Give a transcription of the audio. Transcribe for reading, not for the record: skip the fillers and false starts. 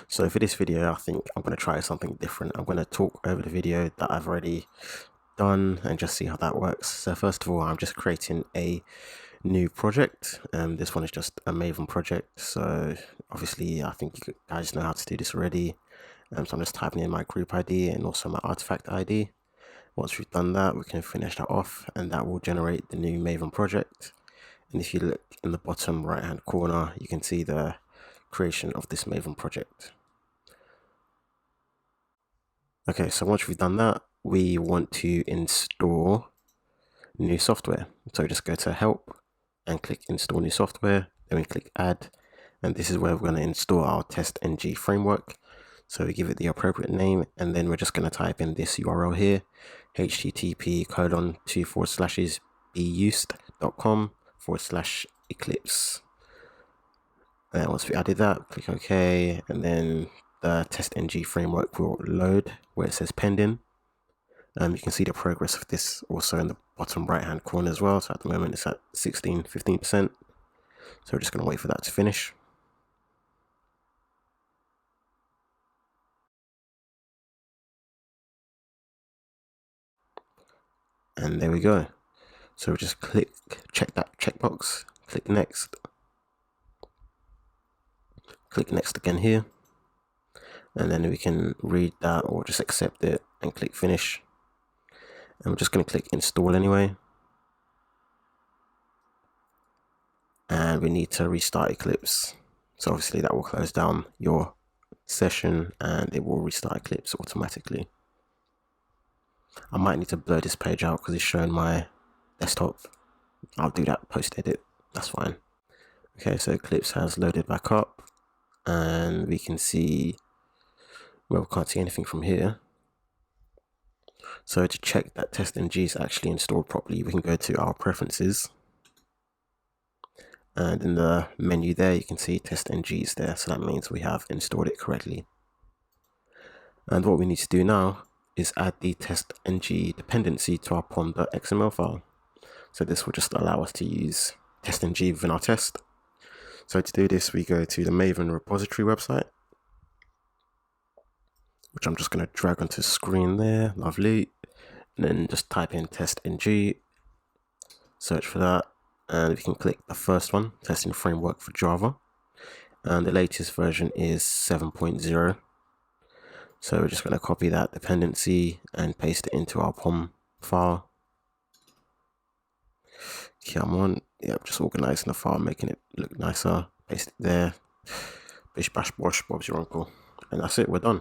So for this video, I think I'm going to try something different. I'm going to talk over the video that I've already done and just see how that works. So first of all, I'm just creating a new project. This one is just a Maven project. So obviously, I think you guys know how to do this already. So I'm just typing in my group ID and also my artifact ID. Once we've done that, we can finish that off and that will generate the new Maven project. And if you look in the bottom right hand corner, you can see the creation of this Maven project. Okay, so once we've done that, we want to install new software. So just go to help and click install new software, then we click add, and this is where we're going to install our TestNG framework. So we give it the appropriate name, and then we're just going to type in this URL here, http://beused.com/Eclipse. And once we added that, click OK, and then the TestNG framework will load where it says pending. You can see the progress of this also in the bottom right hand corner as well. So at the moment it's at 15%. So we're just going to wait for that to finish. And there we go. So we just check that checkbox, click next. Click next again here. And then we can read that or just accept it and click finish. And we're just going to click install anyway. And we need to restart Eclipse. So obviously that will close down your session and it will restart Eclipse automatically. I might need to blur this page out because it's showing my desktop. I'll do that post edit, that's fine. Okay, so Eclipse has loaded back up and we can see, well, we can't see anything from here. So to check that TestNG is actually installed properly, we can go to our preferences. And in the menu there, you can see TestNG is there. So that means we have installed it correctly. And what we need to do now is add the TestNG dependency to our pom.xml file. So this will just allow us to use TestNG within our test. So to do this, we go to the Maven repository website, which I'm just going to drag onto the screen there. Lovely. And then just type in TestNG, search for that, and we can click the first one, testing framework for Java. And the latest version is 7.0. So we're just going to copy that dependency and paste it into our POM file. Come on, yep, just organizing the file, making it look nicer. Paste it there. Bish bash bosh, Bob's your uncle. And that's it, we're done.